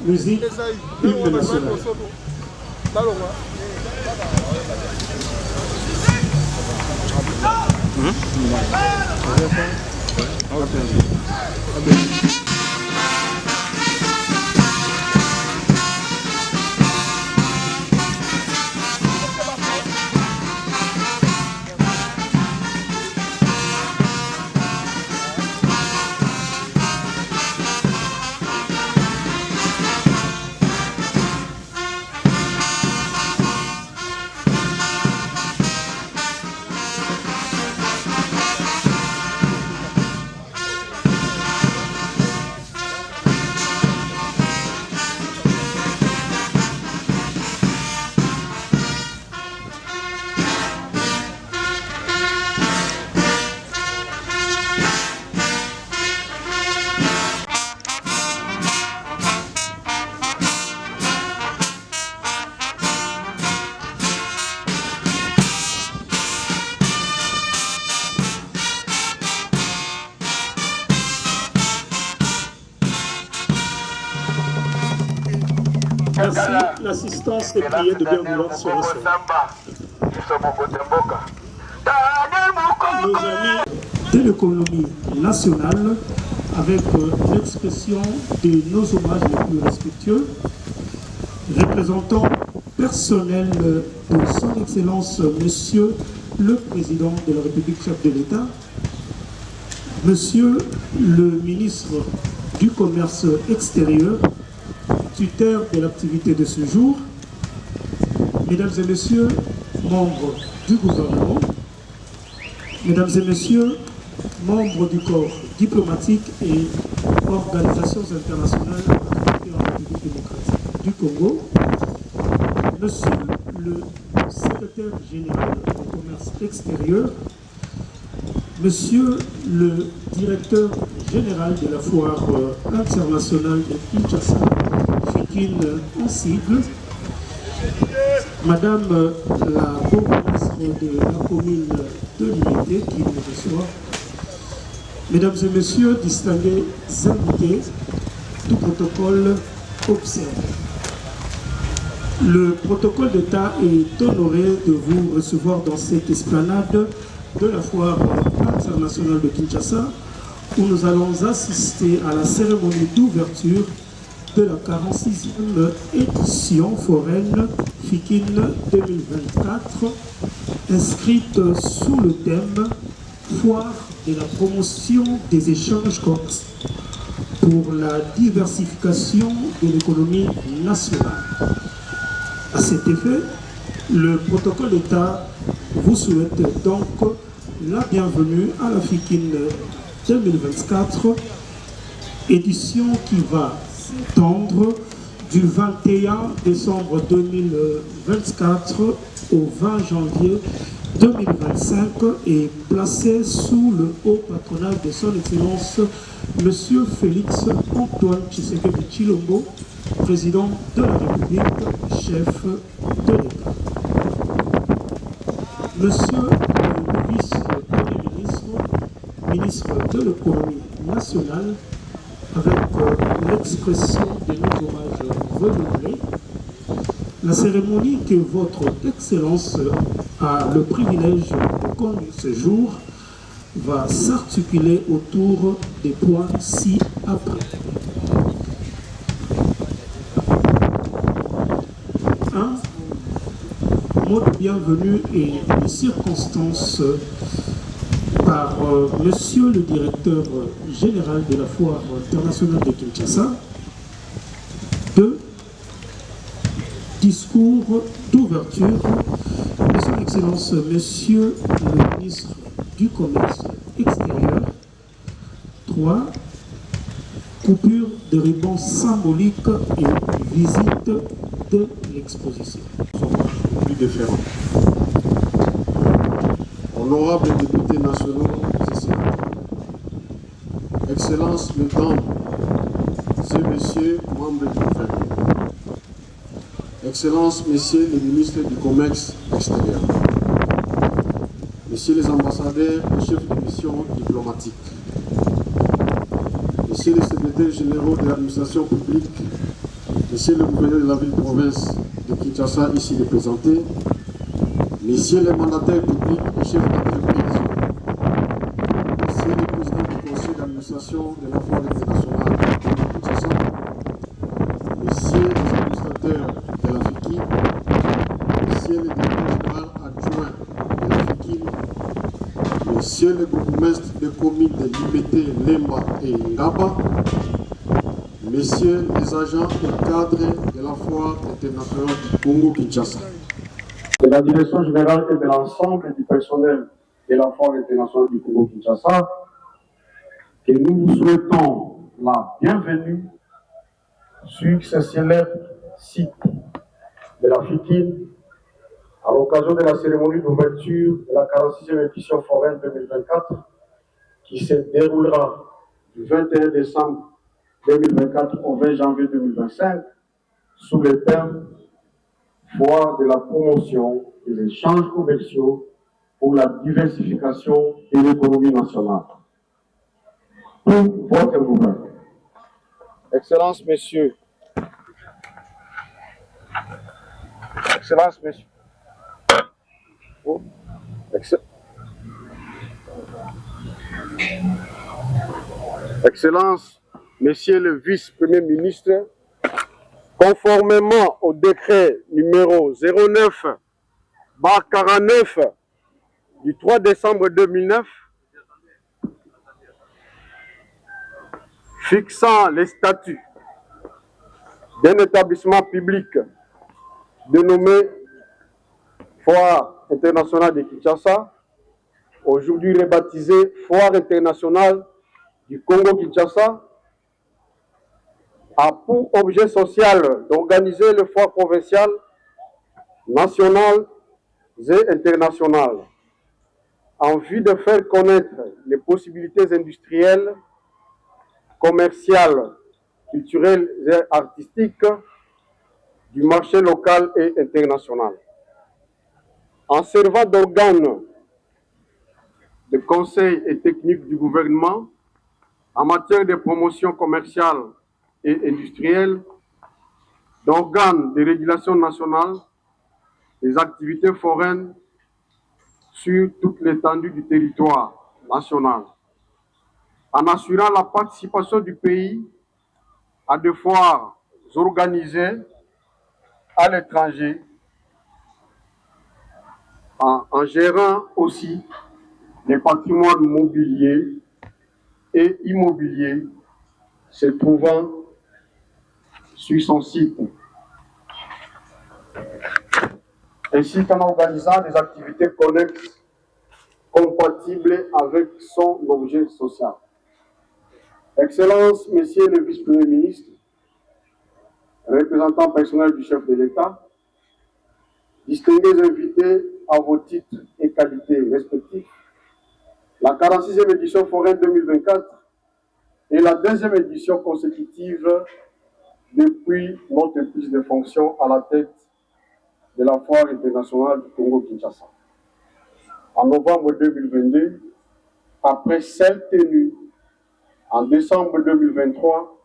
Musique, hymne national. Merci. L'assistance est priée de bien vouloir se recevoir. Nos amis de l'économie nationale, avec l'expression de nos hommages les plus respectueux, représentant personnel de son Excellence, Monsieur le Président de la République, chef de l'État, Monsieur le Ministre du Commerce extérieur, tuteur de l'activité de ce jour, Mesdames et Messieurs, membres du gouvernement, Mesdames et Messieurs, membres du corps diplomatique et organisations internationales activités en République démocratique du Congo, Monsieur le secrétaire général du commerce extérieur, Monsieur le directeur général de la foire internationale de Kinshasa, en sigle, Madame la bourgmestre de la commune de l'Unité qui nous reçoit, Mesdames et Messieurs, distingués invités, tout protocole observé. Le protocole d'État est honoré de vous recevoir dans cette esplanade de la foire internationale de Kinshasa, où nous allons assister à la cérémonie d'ouverture de la 46e édition foraine FIKIN 2024, inscrite sous le thème Foire de la promotion des échanges pour la diversification de l'économie nationale. À cet effet, le protocole d'État vous souhaite donc la bienvenue à la FIKIN 2024, édition qui va s'étendre du 21 décembre 2024 au 20 janvier 2025 et placée sous le haut patronat de son Excellence Monsieur Félix Antoine Tshisekedi Tshilombo, président de la République, chef de l'État. Monsieur le vice-premier ministre, ministre de l'économie nationale, avec l'expression de nos hommages renouvelés, la cérémonie que votre Excellence a le privilège de conduire ce jour va s'articuler autour des points ci-après. 1. Mot de bienvenue et de circonstances par Monsieur le directeur général de la foire internationale de Kinshasa. 2. Discours d'ouverture de son Excellence Monsieur le ministre du Commerce extérieur. 3. Coupure de ribbon symbolique et visite de l'exposition. Plus différents. Honorables députés nationaux et sénateurs, Excellences, Mesdames et Messieurs, membres du gouvernement, Excellences, Messieurs les ministres du Commerce extérieur, Messieurs les ambassadeurs et chefs de mission diplomatique, Messieurs les secrétaires généraux de l'administration publique, Monsieur le gouverneur de la ville-province de Kinshasa, ici représenté, Messieurs les mandataires publics et chefs d'entreprise, Monsieur le président du conseil d'administration de la Foire internationale de Kinshasa, Messieurs les administrateurs de la FICI, Messieurs les directeurs généraux adjoints de la FICI, Messieurs les bourgmestres des communes de Limete, Lemba et Ngaba, Messieurs les agents et cadres de la Foire internationale du Congo-Kinshasa, de la direction générale et de l'ensemble du personnel de la Foire internationale du Congo-Kinshasa, que nous vous souhaitons la bienvenue sur ce célèbre site de la FICIN à l'occasion de la cérémonie d'ouverture de la 46e édition foraine 2024 qui se déroulera du 21 décembre 2024 au 20 janvier 2025 sous le thème Foire de la promotion des échanges commerciaux pour la diversification de l'économie nationale. Pour votre gouvernement. Excellences, messieurs. Excellences, messieurs. Oh. Excellences, messieurs le vice-premier ministre, conformément au décret numéro 09/49 du 3 décembre 2009, fixant les statuts d'un établissement public dénommé Foire internationale de Kinshasa, aujourd'hui rebaptisé Foire internationale du Congo-Kinshasa, a pour objet social d'organiser les foires provinciales, nationales et internationales en vue de faire connaître les possibilités industrielles, commerciales, culturelles et artistiques du marché local et international. En servant d'organe de conseil et technique du gouvernement en matière de promotion commerciale et industrielle, d'organes de régulation nationale des activités foraines sur toute l'étendue du territoire national, en assurant la participation du pays à des foires organisées à l'étranger, en gérant aussi les patrimoines mobiliers et immobiliers se trouvant sur son site, ainsi qu'en organisant des activités connexes compatibles avec son objet social. Excellences, messieurs les vice-premiers ministres, représentants personnels du chef de l'État, distingués invités à vos titres et qualités respectifs, la 46e édition foraine 2024 est la deuxième édition consécutive depuis notre prise de fonction à la tête de la Foire internationale du Congo-Kinshasa. En novembre 2022, après celle tenue en décembre 2023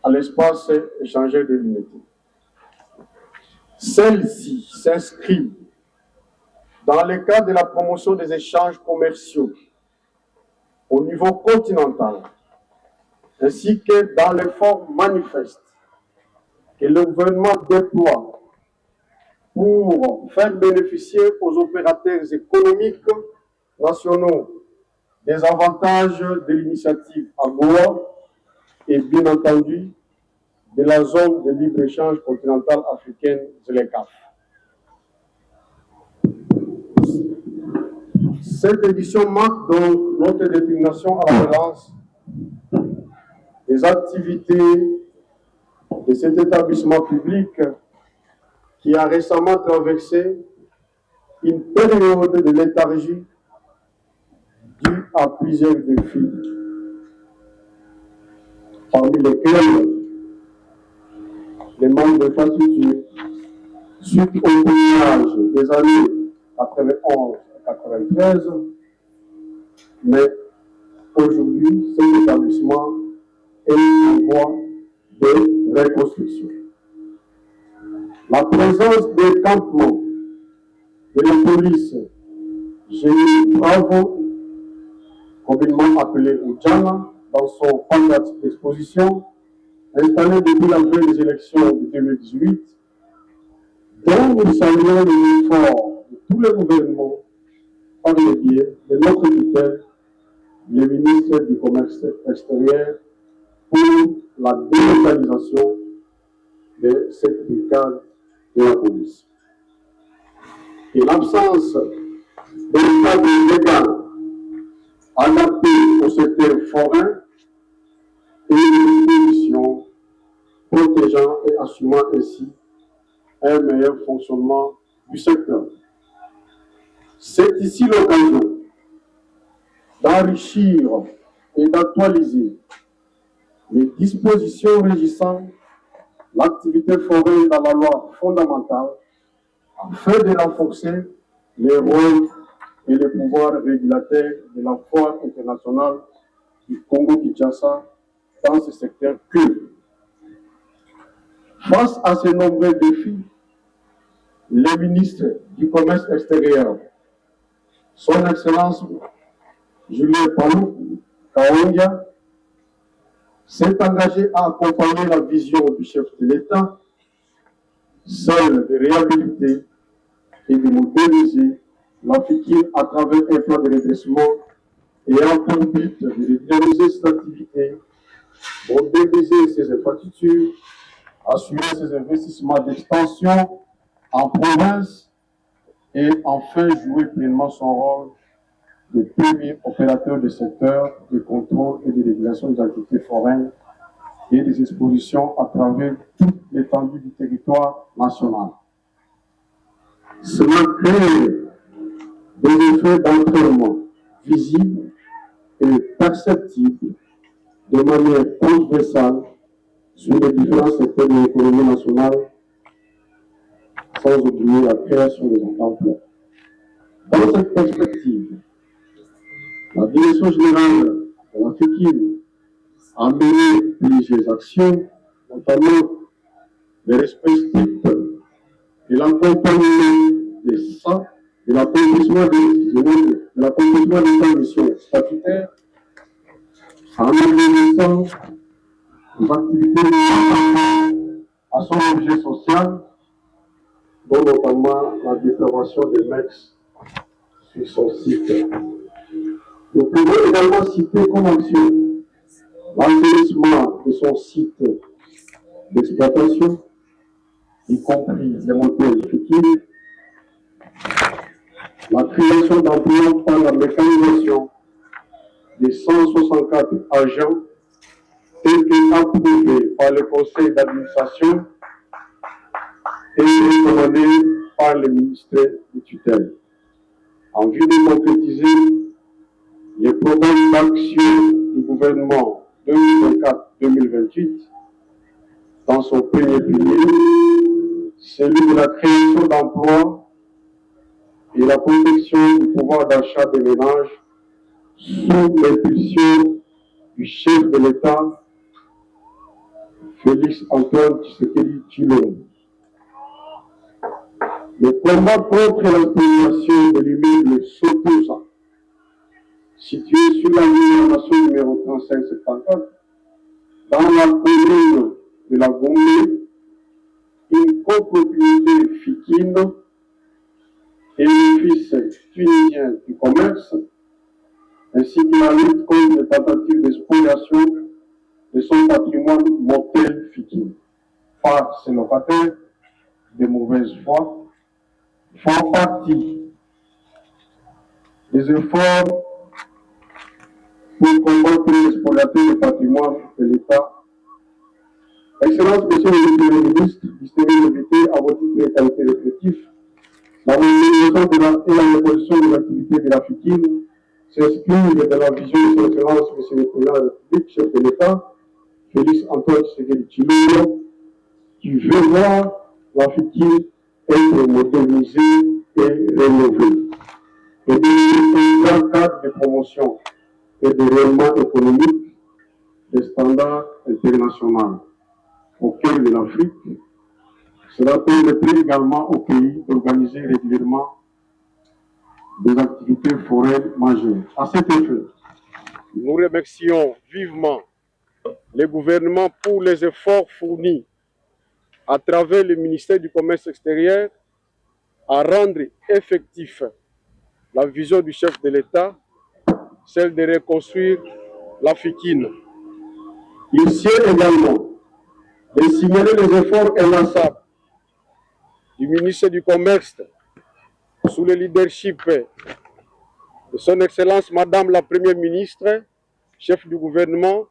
à l'espace échangeur de l'unité. Celle-ci s'inscrit dans le cadre de la promotion des échanges commerciaux au niveau continental, ainsi que dans l'effort manifeste que le gouvernement déploie pour faire bénéficier aux opérateurs économiques nationaux des avantages de l'initiative AGOA et bien entendu de la zone de libre-échange continentale africaine ZLECAF. Cette édition marque donc notre détermination à la relance des activités de cet établissement public qui a récemment traversé une période de léthargie due à plusieurs défis, parmi lesquels le manque d'infrastructures suite au tournage des années 91 et 93, mais aujourd'hui, cet établissement est en voie de reconstruction. La présence des campements de la police génie Bravo, communément appelé Oudjana, dans son pandat d'exposition, installé depuis la veille des élections de 2018, dont nous saluons les efforts de tous les gouvernements par le biais de notre tutelle, le ministre du Commerce extérieur, pour la délocalisation de cette brigade de la police. Et l'absence d'un cadre légal adapté au secteur forain et une disposition protégeant et assumant ainsi un meilleur fonctionnement du secteur. C'est ici l'occasion d'enrichir et d'actualiser les dispositions régissant l'activité foraine dans la loi fondamentale afin de renforcer les rôles et les pouvoirs régulateurs de la foire internationale du Congo-Kinshasa dans ce secteur culte. Face à ces nombreux défis, le ministre du Commerce extérieur, son Excellence Julien Paluku Kahongya, s'est engagé à accompagner la vision du chef de l'État, celle de réhabiliter et de moderniser la FICIN à travers un plan de redressement ayant pour but de redynamiser cette activité, moderniser ses infrastructures, assurer ses investissements d'expansion en province et enfin jouer pleinement son rôle de premier opérateur du secteur de contrôle et de régulation des activités foraines et des expositions à travers toute l'étendue du territoire national. Cela crée des effets d'entraînement visibles et perceptibles de manière transversale sur les différents secteurs de l'économie nationale, sans oublier la création des emplois. Dans cette perspective, la Direction générale de la FICIN a mené plusieurs actions, notamment le respect strict et l'accompagnement des SAT, de l'accomplissement des sa mission statutaire, en organisant des activités à son objet social, dont notamment la déclaration des MEX sur son site. Nous pouvons également citer comme action l'assainissement de son site d'exploitation, y compris les moteurs FICIN, la création d'emplois par la mécanisation de 164 agents et approuvés par le conseil d'administration et recommandés par le ministère de tutelle, en vue de concrétiser les programmes d'action du gouvernement 2024-2028 dans son premier pilier, celui de la création d'emplois et la protection du pouvoir d'achat des ménages sous l'impulsion du chef de l'État, Félix Antoine Tshisekedi Tshilombo. Le combat contre la spoliation de l'immeuble Sotosa, situé sur la numération numéro 3574, dans la commune de la Gombe, une copropriété FICIN et l'Office tunisien du commerce, ainsi que la lutte contre les tentatives de spoliation de son patrimoine mortel FICIN par ses locataires de mauvaise foi, font partie des efforts pour combattre les spoliateurs du patrimoine de l'État. Excellence, Monsieur le Premier ministre, distingué invité à votre titre de qualité réflectif, la modernisation et la reposition des activités de la FICIN s'inscrivent dans la vision de son Excellence, Monsieur le Président de la République, chef de l'État, Félix Antoine Tshisekedi Tshilombo, qui veut voir la FICIN être modernisée et rénovée, et devenir un grand cadre de promotion et de rayonnement économique des standards internationaux. au cœur de l'Afrique. Cela permettrait également au pays d'organiser régulièrement des activités foraines majeures. À cet effet, nous remercions vivement le gouvernement pour les efforts fournis à travers le ministère du Commerce extérieur à rendre effectif la vision du chef de l'État, celle de reconstruire l'Africaine. Il sied également de signaler les efforts inlassables du ministre du Commerce sous le leadership de son Excellence Madame la Première ministre, chef du gouvernement,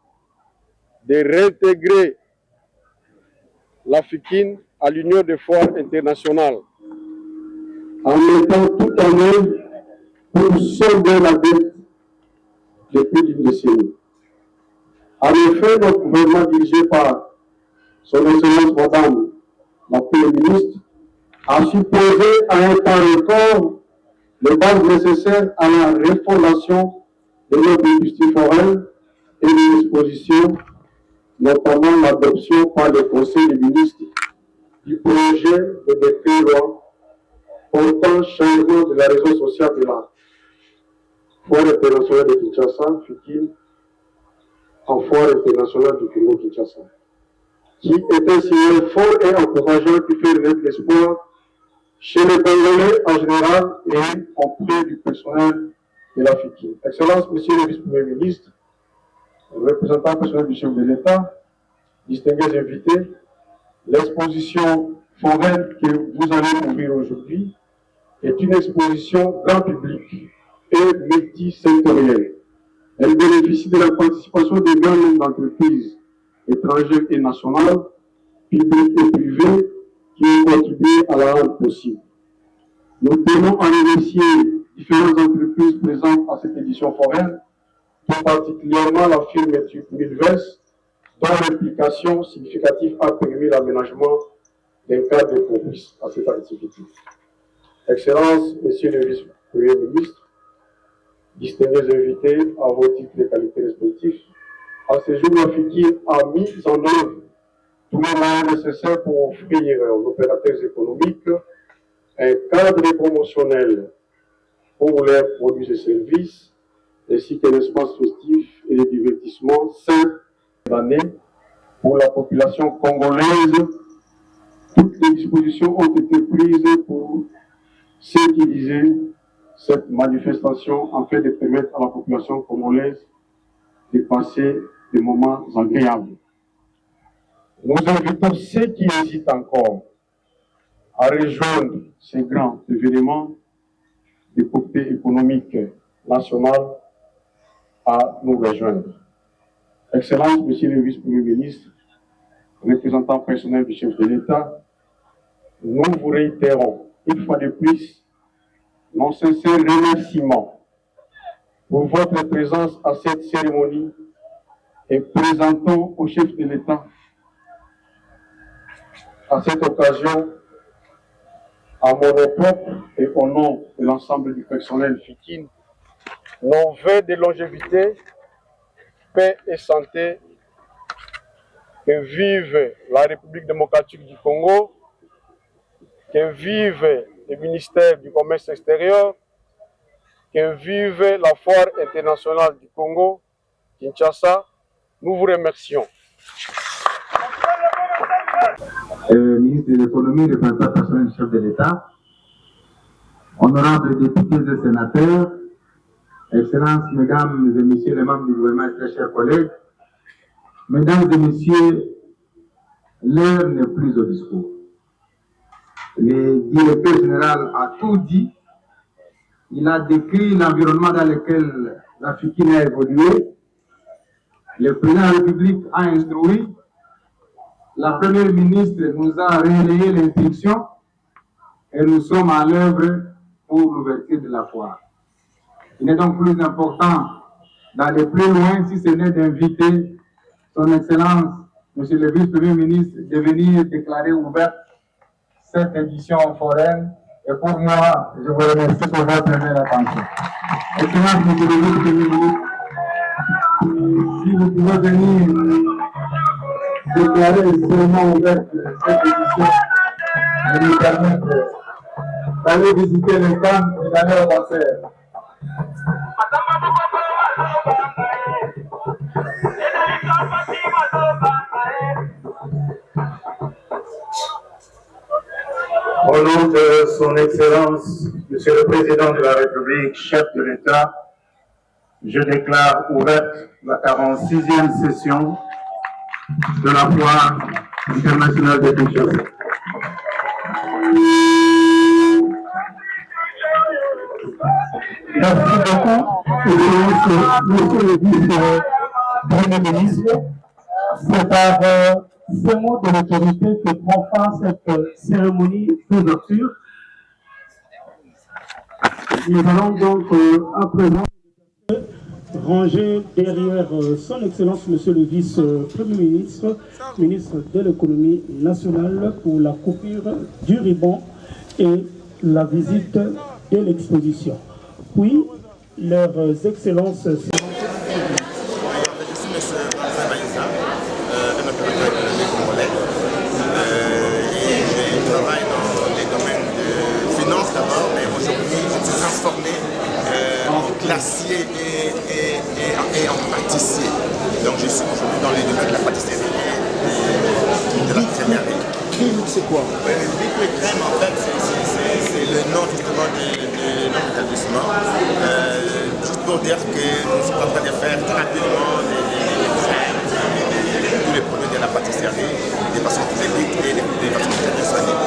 de réintégrer l'Africaine à l'Union des foires internationales, en mettant tout en œuvre pour sauver la dette depuis une décennie. En effet, notre gouvernement dirigé par son Excellence Madame la Première ministre a supposé à un temps record les bases nécessaires à la refondation de notre industrie foraine et de l'exposition, notamment l'adoption par le Conseil des ministres du projet de décret-loi portant changement de la raison sociale de la Foire internationale de Kinshasa, FIKIN, en Foire internationale du Congo-Kinshasa, qui est un signal fort et encourageant qui fait naître l'espoir chez les Congolais en général et auprès du personnel de la FIKIN. Excellence, Monsieur le Vice-Premier ministre, représentant personnel du chef de l'État, distingués invités, l'exposition foraine que vous allez ouvrir aujourd'hui est une exposition grand public et multisectorielle. Elle bénéficie de la participation de grands nombres d'entreprises étrangères et nationales, publiques et privées, qui ont contribué à la rendre possible. Nous tenons à remercier différentes entreprises présentes à cette édition foraine, tout particulièrement la firme Milvest, dont l'implication significative a permis l'aménagement d'un cadre propice à cette activité. Excellence, Monsieur le Vice-Premier ministre, distingués invités à vos titres de qualité respectifs, à ce jour, la FIKIN a mis en œuvre tous les moyens nécessaires pour offrir aux opérateurs économiques un cadre promotionnel pour leurs produits et services, ainsi qu'un espace festif et de divertissement sain d'année pour la population congolaise. Toutes les dispositions ont été prises pour sécuriser cette manifestation afin de permettre à la population congolaise de passer des moments agréables. Nous invitons ceux qui hésitent encore à rejoindre ces grands événements de portée économique nationale à nous rejoindre. Excellence, Monsieur le Vice-Premier ministre, représentant personnel du chef de l'État, nous vous réitérons une fois de plus nos sincères remerciements pour votre présence à cette cérémonie et présentons au chef de l'État à cette occasion, à mon nom propre et au nom de l'ensemble du personnel FIKIN, nos vœux de longévité, paix et santé. Que vive la République démocratique du Congo, que vive le ministère du Commerce extérieur, que vive la Foire internationale du Congo, Kinshasa. Nous vous remercions. Ministre de l'économie, représentant personnel du chef de l'État, honorables députés et sénateurs, Excellences, Mesdames et Messieurs les membres du gouvernement, très chers collègues, Mesdames et Messieurs, l'heure n'est plus au discours. Le directeur général a tout dit. Il a décrit l'environnement dans lequel l'Africaine a évolué. Le président de la République a instruit. La Première ministre nous a relayé l'instruction et nous sommes à l'œuvre pour l'ouverture de la foire. Il est donc plus important d'aller plus loin, si ce n'est d'inviter son Excellence, Monsieur le Vice-Premier ministre, de venir déclarer ouverte cette édition foraine. Et pour moi, je vous remercie pour votre première attention. Excellence, Monsieur le Vice-Premier ministre, si vous pouvez venir déclarer extrêmement ouverte cette édition et nous permettre d'aller visiter les camps et d'aller au concert. Au nom de son Excellence, Monsieur le Président de la République, chef de l'État, je déclare ouverte la 46e session de la Foire internationale de Kinshasa. Merci beaucoup, Monsieur le vice-premier ministre. C'est par ce mot de l'autorité que prend fin cette cérémonie d'ouverture. Nous allons donc à présent ranger derrière son Excellence Monsieur le vice-premier ministre, ministre de l'économie nationale, pour la coupure du ruban et la visite de l'exposition. Puis, leurs excellences... Je travaille dans les domaines de finance d'abord, mais aujourd'hui je suis transformé en glacier et en pâtissier. Donc je suis aujourd'hui dans les domaines de la pâtisserie et de la crèmerie. Crème, c'est quoi? Liquid crème, en fait, c'est le nom justement de notre établissement. Juste pour dire que nous sommes en train de faire très rapidement des crèmes, tous les produits de la pâtisserie, des façons publiques et des façons traditionnelles.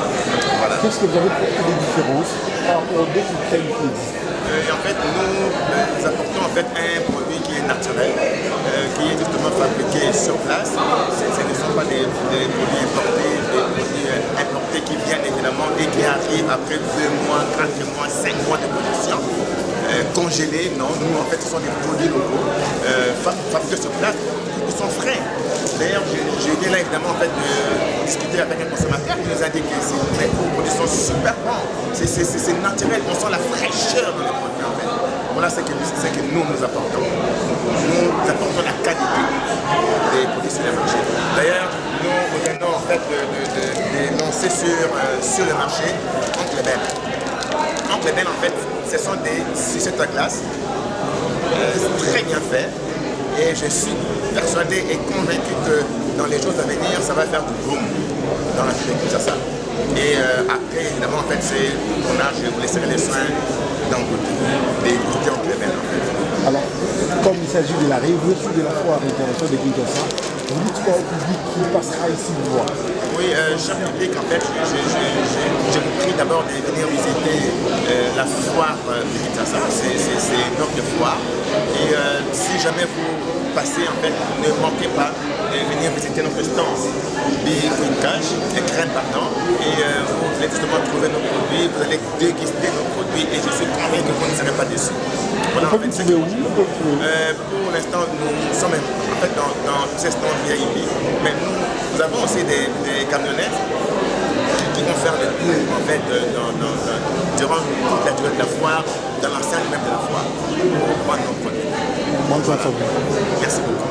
Voilà. Qu'est-ce que vous avez pour des différences par rapport aux d'autres crèmes qui existent? En fait, nous apportons en fait un produit qui est naturel, qui est justement fabriqué sur place. Ce ne sont pas des produits importés qui viennent évidemment et qui arrivent après 2 mois, 4 mois, 5 mois de production. Congelés, non, nous en fait ce sont des produits locaux fabriqués sur place, ils sont frais. D'ailleurs, je viens là évidemment en fait de discuter avec un consommateur qui nous a dit que ces produits sont super bons, c'est naturel, on sent la fraîcheur dans les produits en fait. Voilà ce que nous apportons. Nous apportons la qualité des produits sur le marché. D'ailleurs, nous venons en fait de lancer sur le marché Oncle Ben. Oncle Ben en fait, ce sont des sucettes à glace très bien faits. Et je suis persuadé et convaincu que dans les jours à venir, ça va faire du boom dans la ville de Kinshasa. Et après, évidemment, en fait, je vous laisserai les soins d'écouter en Clébel. Alors, comme il s'agit de la réouverture de la foire internationale de Kinshasa, vous dites quoi au public qui passera ici vous voir? Oui, cher public, en fait, je vous prie d'abord de venir visiter la foire de Kinshasa. C'est une offre de foire. Et si jamais vous passez, en fait, ne manquez pas de venir visiter notre stand Big Cash, crème pardon. Et vous allez justement trouver nos produits, vous allez déguster nos produits et je suis convaincu que vous ne serez pas déçus. Voilà, en fait, pour l'instant, nous sommes en fait dans ces stands VIP, mais nous avons aussi des camionnettes qui vont faire le tour en fait, durant toute la durée de la foire, dans l'enceinte même de la foire, pour prendre nos produits. Bonne chance à vous. Merci beaucoup.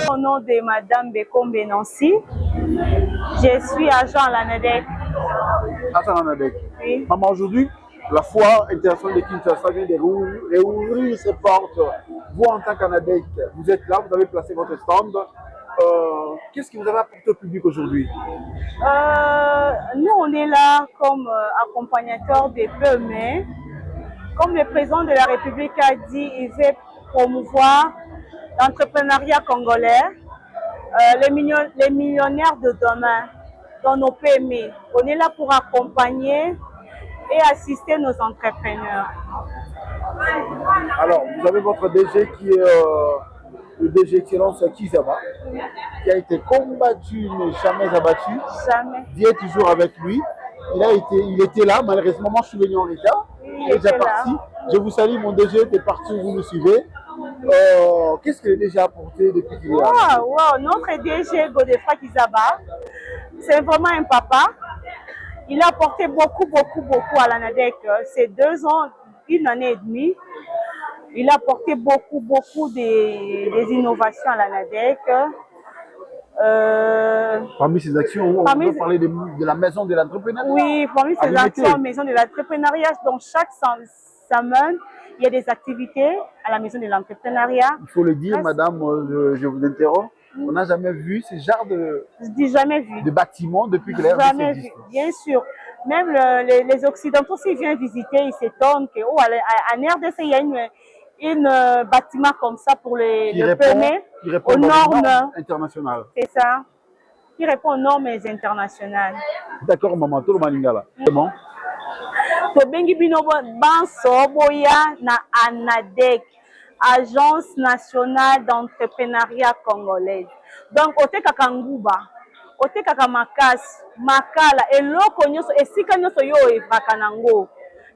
Au nom de Madame Bekombe Nancy, je suis agent à la NADEC. Agent à la NADEC. Oui. Maman, aujourd'hui, La foire internationale de Kinshasa vient de réouvrir ses portes. Vous, en tant qu'ANADEC, vous êtes là, vous avez placé votre stand. Qu'est-ce que vous avez apporté au public aujourd'hui? Nous, on est là comme accompagnateur des PME. Comme le président de la République a dit, il veut promouvoir l'entrepreneuriat congolais, les millionnaires de demain dans nos PME. On est là pour accompagner et assister nos entrepreneurs. Alors, vous avez votre DG qui est le DG Excellence Kizaba, qui a été combattu mais jamais abattu. Jamais. Dieu est toujours avec lui. Il était là, malheureusement, moi je suis venu en état. Il est déjà parti. Je vous salue, mon DG était parti où vous me suivez. Qu'est-ce que le DG a apporté depuis qu'il est là? Wow, notre DG Godefroid Kizaba, c'est vraiment un papa. Il a apporté beaucoup à l'ANADEC. Ces 2 ans, 1 année et demie. Il a apporté beaucoup des innovations à l'ANADEC. Parmi ces actions, on peut parler de la maison de l'entrepreneuriat. Oui, parmi ces actions, maison de l'entrepreneuriat, donc chaque semaine, il y a des activités à la maison de l'entrepreneuriat. Il faut le dire, madame, je vous interromps, on n'a jamais vu ce genre de bâtiment depuis que l'air existe. Bien sûr. Même les Occidentaux, s'ils viennent visiter, ils s'étonnent qu'en RDC, il y a un bâtiment comme ça pour le permis aux normes internationales. C'est ça. Qui répond aux normes internationales. D'accord, maman, tout le malingala. Comment? Tobengi bino banso boya na ANADEC, Agence nationale d'entrepreneuriat congolaise. Donc, oteka kanguba, oteka kamakas, makala, eloko nyoso, esika nyoso yo evakanango.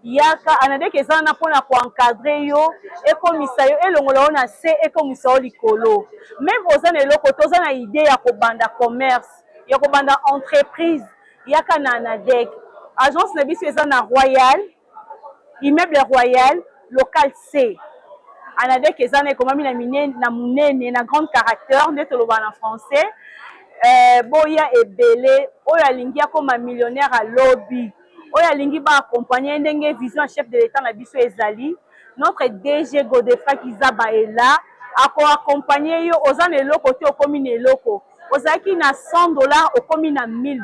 Yaka ANADEC ezana pona ko encadrer yo, ekomisa yo elongola ona se ekomisa yo likolo. Même ozana eloko tozana idée ya kobanda commerce, ya kobanda entreprise, yaka na ANADEC. Agence na biso ezana Royal, immeuble Royal, local C. ANADEC ezana ekomami na munene na grand caractère nde toloba na français. Boya ebele oyo alingi akoma millionnaire à lobby. Oyo alingi ba accompagner ndenge vision chef de l'état na biso ezali. Notre DG Godefroid Kizaba est là, ako accompagner yo ozana eloko te okomi na eloko. Ozaki na $100 okomi na $1000.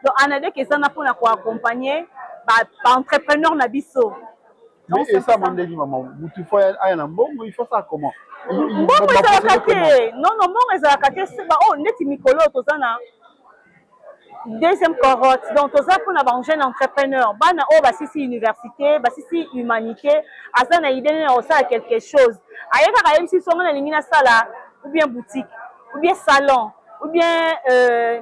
Donc ANADEC ezana pona ko accompagner ba entrepreneur na biso. Mais ça mandeli maman, mutu faut aya na mbongo, il faut ça comment? Mbongo ezalaka te. Non, mbongo ezalaka te. Oh, neti mikolo tozana deuxième cohorte. Donc toza pona ba jeune entrepreneur. Bana o basisi université, basisi humanité, azana idée na osala quelque chose. Ayeka ka yebisi songa na lingi na sala ou bien boutique, ou bien salon, ou bien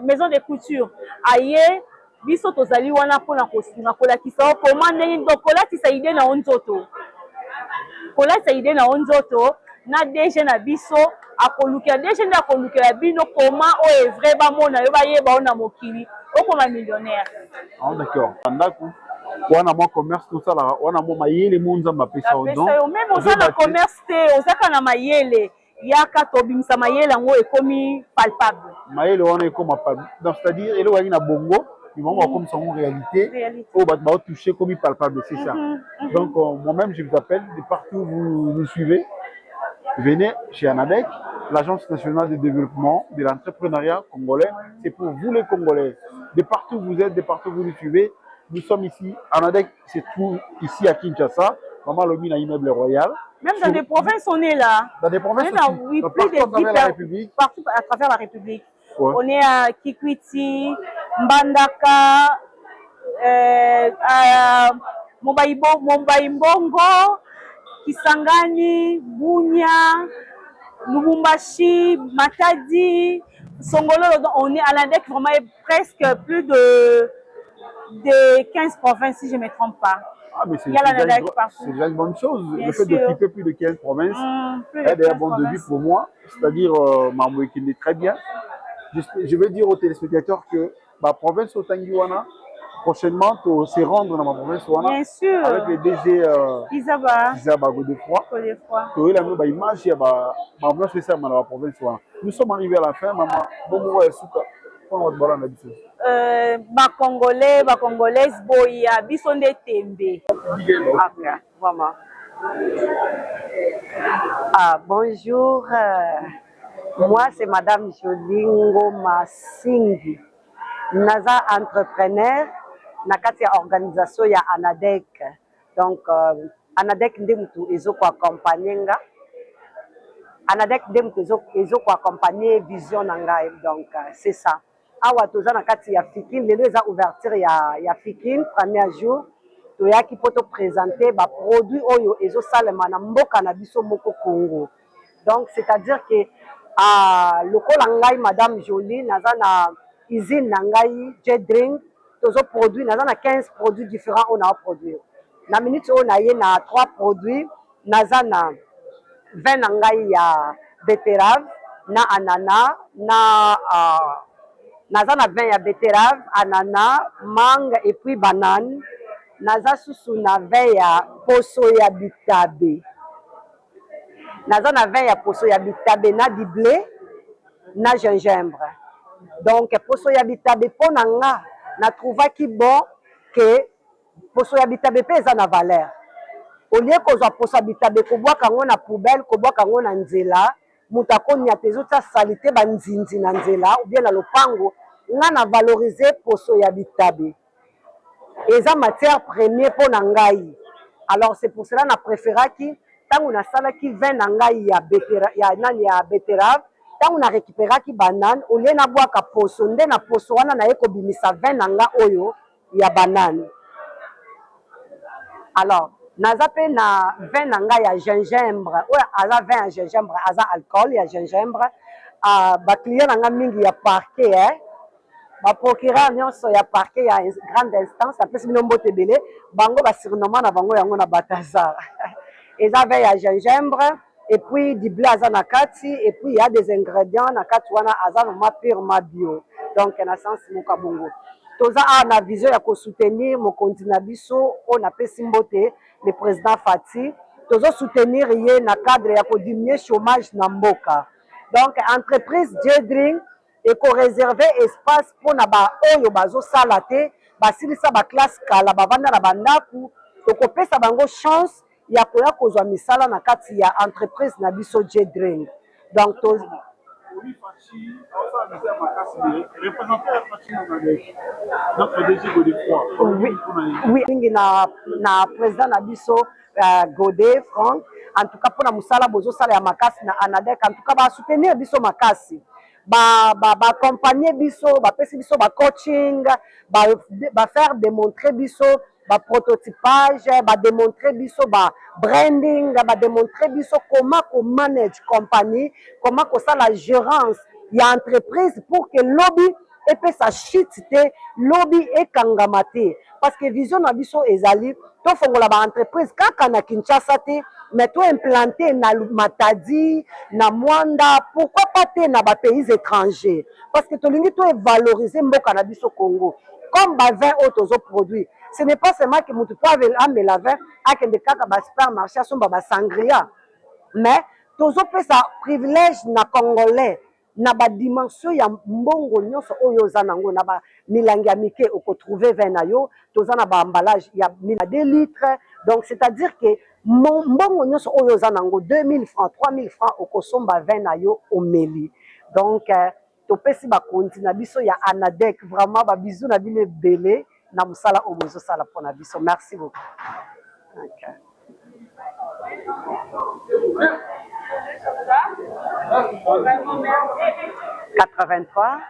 maison de couture. Aye biso tozali wana pona kosunga kolakisa comment ndenge donc kolatisa idée na onzoto. Kolatisa idée na onzoto na DG na biso akolukela DG na akolukela bino comment o est vrai ba mona yo ba yeba ona mokili okoma millionnaire. Ah d'accord. Ndako wana mo commerce tout ça là wana mo mayele munza mapesa odon. Même ozana commerce te ozaka na mayele yaka tobimisa mayele ngo ekomi palpable. Mayele wana ekoma palpable. Donc c'est-à-dire ele wani na bongo ils vont voir comme ça en réalité. Oh bah toucher comme palpable c'est ça. Donc moi-même je vous appelle de partout où vous nous suivez. Venez chez ANADEC, l'Agence nationale de développement de l'entrepreneuriat congolais. C'est pour vous les Congolais. De partout où vous êtes, de partout où vous nous suivez, nous sommes ici. ANADEC, c'est tout ici à Kinshasa. Maman Lomi, immeuble royal. Même dans des provinces, on est là. Dans des provinces aussi. Oui, partout à travers la République. Partout à travers la République. Ouais. On est à Kikwiti, Mbandaka, Mombaimbongo, Kisangani, Bunia, Lubumbashi, Matadi, Songolo. On est à l'ANADEC vraiment presque plus de 15 provinces si je ne me trompe pas. Ah, mais c'est déjà une bonne chose. Bien le fait d'occuper plus de 15 provinces est déjà bon début pour moi. C'est-à-dire, Mamoué qui est très bien. Je veux dire aux téléspectateurs que ma province au Tangiwana, prochainement, tu sais rendre dans ma province. Bien sûr. Avec les DG Kizaba Godefroid. Tu as la image, ma province, c'est ça, ma province. Nous sommes arrivés à la fin, maman. Bon, on va souka. On va te Congolais, Congolaises, boya, biso nde tembe. Okay, vraiment. Bonjour, moi c'est Madame Jolingo Masingi. Naza entrepreneur, nakati ya organisation ya ANADEC. Donc, ANADEC nde mutu ezo ko accompagner nga. ANADEC nde mutu ezo ko accompagner vision na ngai. Donc, c'est ça. Awa toza na kati ya Fikine, lelo eza ouverture ya Fikine, premier jour. Toyaki poto présenter ba produit oyo ezo salema na mboka na biso moko Congo. Donc, c'est-à-dire que lokola ngai Madame Jolie, naza na usine na ngai J-Drink, tozo produit, naza na 15 produits différents on a produit. Na minute on a ye na 3 produits, naza na 20 na ngai ya betterave, na anana, naza na 20 ya betterave, anana, mangue et puis banane. Naza susu na 20 ya poso ya bitabe. Naza na 20 ya poso ya bitabe na di blé na gingembre. Donc poso ya bitabe po na nga na trouvaki bon que poso ya bitabe pe eza na valeur. Au lieu kozwa poso ya bitabe kobwaka yango na poubelle, kobwaka yango na nzela, mutu akonia te ezotya salite banzinzi na nzela ou bien na lopango, nga na valoriser poso ya bitabe. Eza matière première pour nangai. Alors c'est pour cela na préféraki tangu na salaki 20 nangai ya betterave, tangu na récupéraki banane au lieu na bwaka poso nde na poso wana na yeko bimisa 20 nanga oyo ya banane. Alors naza pe na 20 nanga ya gingembre, oya aza 20 ya gingembre, aza alcool ya gingembre. Ba client nanga mingi ya parquet ba procureur nyonso ya parquet ya grande instance apesi bino mbote ebele bango basurnoma na bango yango na Batazar. Eza ve ya gingembre et puis du blé aza na kati et puis il y a des ingrédients na kati wana aza vraiment purement bio. Donc na sens moka bongo. Toza na vision ya ko soutenir mokonzi na biso on apesi mbote le président Fati. Tozo soutenir ye na cadre ya ko diminuer chômage na mboka. Donc entreprise J-Drink et qu'on réserve espace pour na ba oyo bazo salate basilisa ba classe kala bavanda na bandaku tokopesa bango chance ya koya kozwa misala na kati ya entreprise na biso J-Drink. Donc oui na président na biso Godé Franck en tout cas pour na musala bozo sala ya makasi na ANADEC en tout cas ba soutenir biso makasi. Accompagner biso, pesi biso coaching, faire démontrer biso, prototypage, démontrer biso, branding, démontrer biso comment qu'on manage compagnie, comment qu'on ça la gérance, il y a entreprise pour que lobby et puis ça chute lobby et kangamate parce que vision na biso ezali to fongola ba entreprise kaka na Kinshasa te mais to implanté na Matadi na Mwanda pourquoi pas te na ba pays étrangers parce que to lingi to valoriser mboka na biso Congo comme ba vin autres produits ce n'est pas seulement que mutu pa amela vin akende kaka ba supermarché somba ba sangria mais tozo pesa privilège na congolais na ba dimension ya mbongo nyonso oyo za nango na ba milangi ya mike oko trouver vin na yo toza na ba emballage ya 2 litres donc c'est-à-dire que mbongo nyonso oyo za nango 2000 francs 3000 francs oko somba vin na yo omeli donc topesi ba konti na biso ya ANADEC vraiment ba bisou na bino belé na musala obozo sala pona biso merci beaucoup. Okay. 83